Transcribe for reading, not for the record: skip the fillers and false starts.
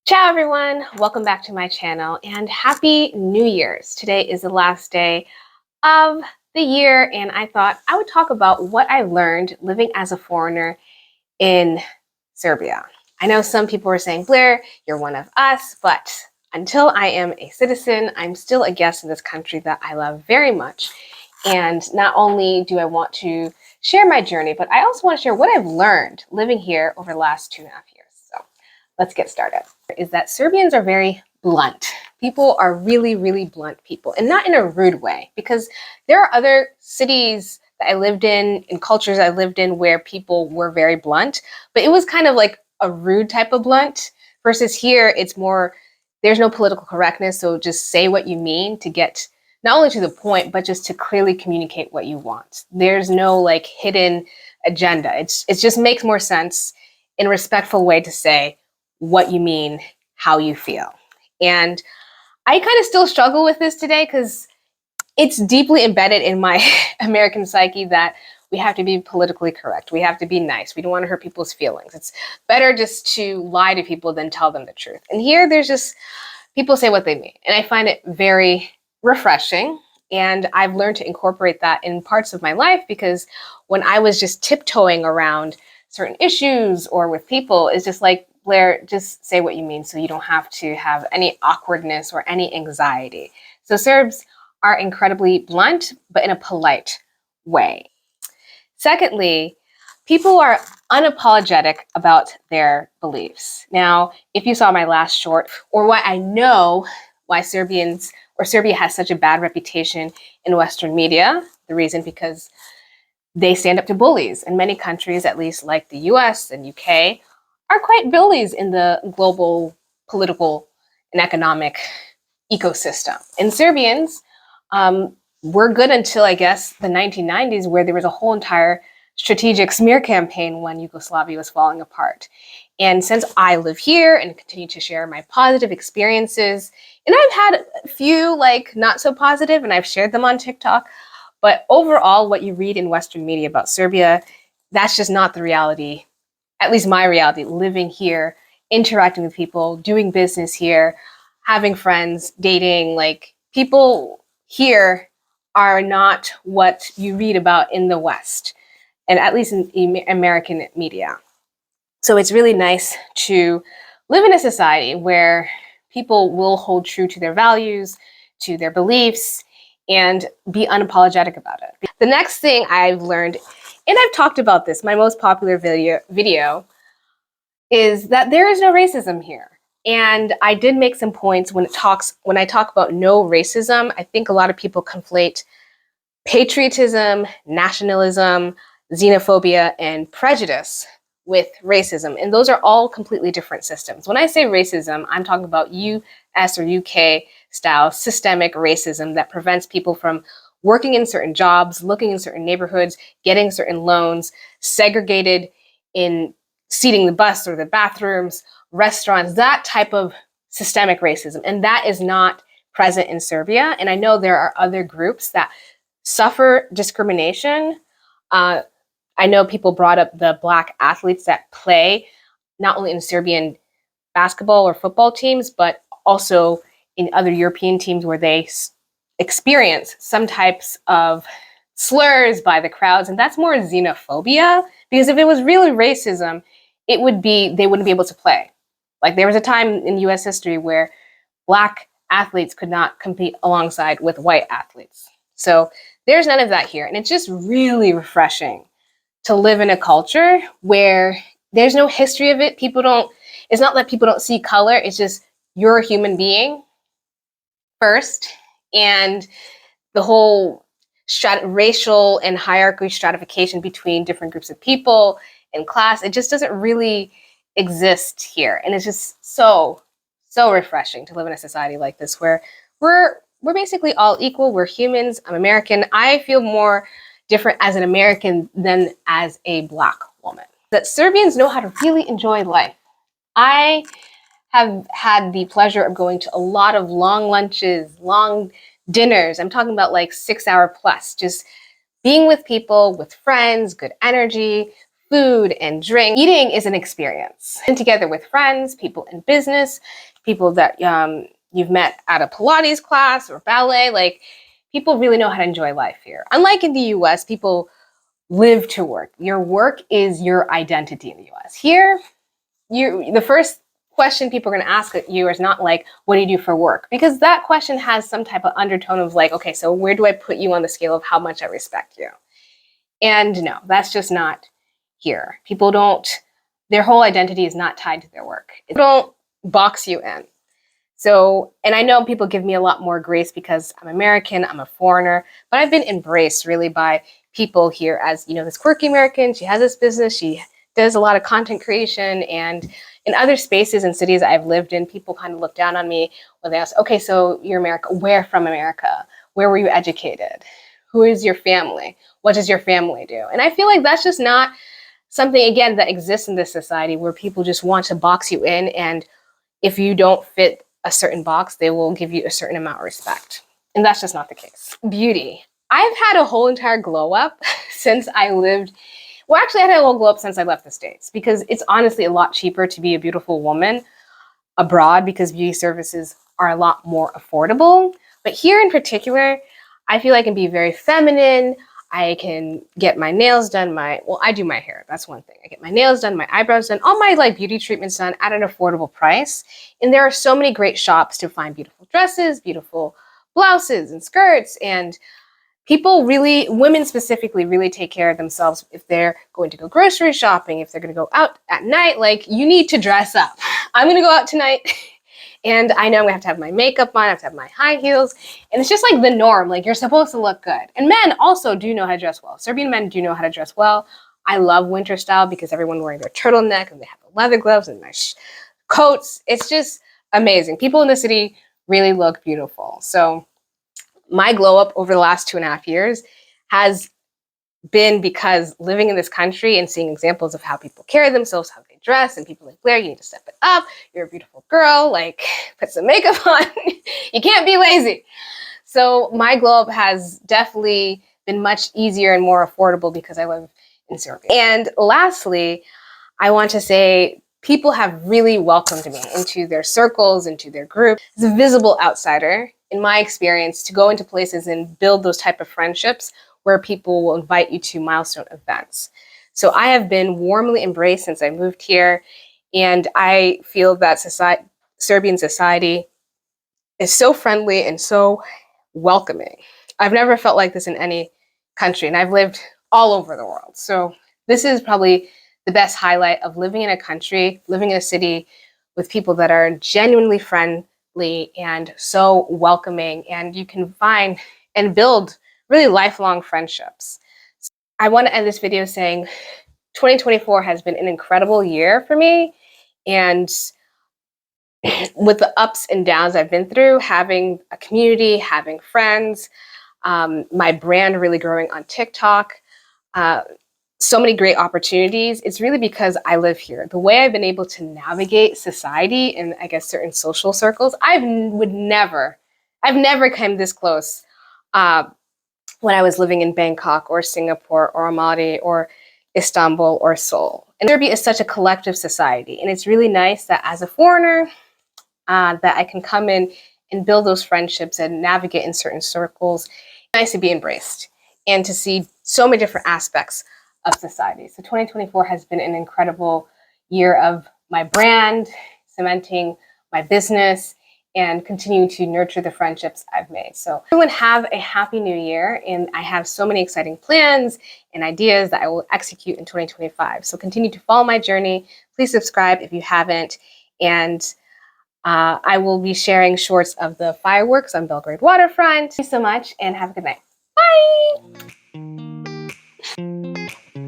Ciao everyone, welcome back to my channel and happy New Year's. Today is the last day of the year and I thought I would talk about what I learned living as a foreigner in Serbia. I know some people are saying, Blair, you're one of us, but until I am a citizen, I'm still a guest in this country that I love very much. And not only do I want to share my journey, but I also want to share what I've learned living here over the last 2.5 years. So let's get started. Is that Serbians are very blunt. People are really, really blunt people, and not in a rude way, because there are other cities that I lived in and cultures I lived in where people were very blunt, but it was kind of like a rude type of blunt versus here it's more, there's no political correctness, so just say what you mean to get not only to the point, but just to clearly communicate what you want. There's no like hidden agenda. It just makes more sense in a respectful way to say what you mean, how you feel. And I kind of still struggle with this today because it's deeply embedded in my American psyche that we have to be politically correct. We have to be nice. We don't want to hurt people's feelings. It's better just to lie to people than tell them the truth. And here there's just people say what they mean. And I find it very refreshing. And I've learned to incorporate that in parts of my life because when I was just tiptoeing around certain issues or with people, it's just like, Blair, just say what you mean so you don't have to have any awkwardness or any anxiety. So Serbs are incredibly blunt, but in a polite way. Secondly, people are unapologetic about their beliefs. Now, if you saw my last short, or what I know why Serbia has such a bad reputation in Western media, the reason because they stand up to bullies. And many countries, at least like the US and UK, are quite bullies in the global political and economic ecosystem. And Serbians were good until, I guess, the 1990s, where there was a whole entire strategic smear campaign when Yugoslavia was falling apart. And since I live here and continue to share my positive experiences, and I've had a few like not so positive, and I've shared them on TikTok, but overall, what you read in Western media about Serbia, that's just not the reality. At least my reality, living here, interacting with people, doing business here, having friends, dating, like people here are not what you read about in the West, and at least in American media. So it's really nice to live in a society where people will hold true to their values, to their beliefs, and be unapologetic about it. The next thing I've learned, and I've talked about this, my most popular video is that there is no racism here. And I did make some points when I talk about no racism. I think a lot of people conflate patriotism, nationalism, xenophobia, and prejudice with racism. And those are all completely different systems. When I say racism, I'm talking about US or UK style systemic racism that prevents people from working in certain jobs, looking in certain neighborhoods, getting certain loans, segregated in seating the bus or the bathrooms, restaurants, that type of systemic racism. And that is not present in Serbia. And I know there are other groups that suffer discrimination. I know people brought up the Black athletes that play not only in Serbian basketball or football teams, but also in other European teams where they experience some types of slurs by the crowds. And that's more xenophobia, because if it was really racism, they wouldn't be able to play. Like there was a time in US history where Black athletes could not compete alongside with white athletes. So there's none of that here. And it's just really refreshing to live in a culture where there's no history of it. It's not that people don't see color. It's just you're a human being first. And the whole racial and hierarchy stratification between different groups of people and class, it just doesn't really exist here. And it's just so refreshing to live in a society like this where we're basically all equal. We're humans. I'm American. I feel more different as an American than as a Black woman. That Serbians know how to really enjoy life. I have had the pleasure of going to a lot of long lunches, long dinners. I'm talking about like 6 hour plus, just being with people, with friends, good energy, food and drink. Eating is an experience. And together with friends, people in business, people that you've met at a Pilates class or ballet, like people really know how to enjoy life here. Unlike in the US, people live to work. Your work is your identity in the US. Here, the first question people are going to ask you is not like, what do you do for work? Because that question has some type of undertone of like, okay, so where do I put you on the scale of how much I respect you? And no, that's just not here. People don't, their whole identity is not tied to their work. They don't box you in. So, and I know people give me a lot more grace because I'm American, I'm a foreigner, but I've been embraced really by people here as, you know, this quirky American. She has this business, she does a lot of content creation, and in other spaces and cities I've lived in, people kind of look down on me when they ask, okay, so you're American, where from America? Where were you educated? Who is your family? What does your family do? And I feel like that's just not something, again, that exists in this society where people just want to box you in, and if you don't fit a certain box, they will give you a certain amount of respect. And that's just not the case. Beauty. I've had a whole entire glow up since I lived, well, actually I had a whole glow up since I left the States, because it's honestly a lot cheaper to be a beautiful woman abroad because beauty services are a lot more affordable. But here in particular, I feel I can be very feminine. I can get my nails done, well, I do my hair, that's one thing. I get my nails done, my eyebrows done, all my like beauty treatments done at an affordable price. And there are so many great shops to find beautiful dresses, beautiful blouses and skirts, and people really, women specifically, really take care of themselves if they're going to go grocery shopping, if they're going to go out at night. Like, you need to dress up. I'm going to go out tonight and I know I'm going to have my makeup on, I have to have my high heels, and it's just like the norm. Like, you're supposed to look good. And men also do know how to dress well. Serbian men do know how to dress well. I love winter style because everyone wearing their turtleneck and they have the leather gloves and nice coats. It's just amazing. People in the city really look beautiful. So my glow up over the last 2.5 years has been because living in this country and seeing examples of how people carry themselves, how they dress, and people like, Blair, you need to step it up. You're a beautiful girl. Like, put some makeup on. You can't be lazy. So my glow up has definitely been much easier and more affordable because I live in Serbia. And lastly, I want to say people have really welcomed me into their circles, into their group. As a visible outsider, in my experience, to go into places and build those type of friendships where people will invite you to milestone events. So I have been warmly embraced since I moved here, and I feel that Serbian society is so friendly and so welcoming. I've never felt like this in any country, and I've lived all over the world. So this is probably the best highlight of living in a country, living in a city with people that are genuinely friendly and so welcoming, and you can find and build really lifelong friendships. I want to end this video saying 2024 has been an incredible year for me, and with the ups and downs I've been through, having a community, having friends, my brand really growing on TikTok, so many great opportunities. It's really because I live here. The way I've been able to navigate society and I guess certain social circles, I've never come this close when I was living in Bangkok or Singapore or Almaty or Istanbul or Seoul. And Serbia is such a collective society, and it's really nice that as a foreigner, that I can come in and build those friendships and navigate in certain circles. It's nice to be embraced and to see so many different aspects of society. So 2024 has been an incredible year of my brand, cementing my business, and continuing to nurture the friendships I've made. So everyone have a happy new year, and I have so many exciting plans and ideas that I will execute in 2025. So continue to follow my journey. Please subscribe if you haven't, and I will be sharing shorts of the fireworks on Belgrade waterfront. Thank you so much, and have a good night. Bye!